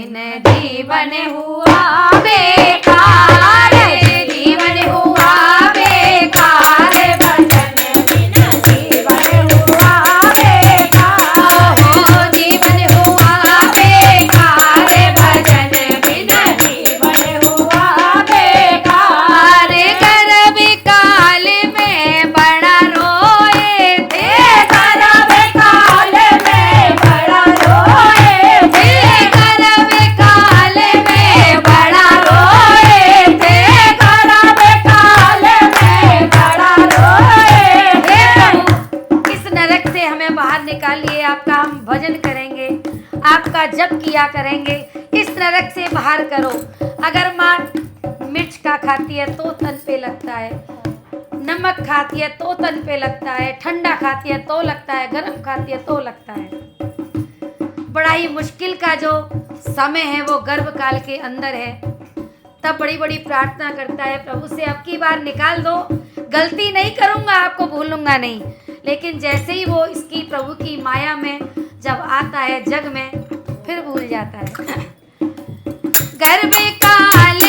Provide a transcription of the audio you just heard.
बिन जीवन हुआ बेकार, जीवन हुआ बेकार, भजन बिन जीवन हुआ बेकार, हो जीवन हुआ बेकार, भजन बिन जीवन हुआ बेकार। गर्भ काल में बड़ा रोए थे, गर्भ काल में बड़ा रोए थे, गर्भ काल में बड़ा रोए थे, गर्भ काल में बड़ा रोए थे। इस नरक से हमें बाहर निकालिए, आपका हम भजन करेंगे, आपका जप किया करेंगे, इस नरक से बाहर करो। अगर माँ मिर्च का खाती है तो तन पे लगता है, नमक खाती है तो तन पे लगता है, ठंडा खाती है तो लगता है, गर्म खाती है तो लगता है। बड़ा ही मुश्किल का जो समय है वो गर्भ काल के अंदर है। तब बड़ी बड़ी प्रार्थना करता है, प्रभु से अब की बार निकाल दो, गलती नहीं करूँगा, आपको भूलूंगा नहीं। लेकिन जैसे ही वो इसकी प्रभु की माया में जब आता है जग में, फिर भूल जाता है। गर्भ काल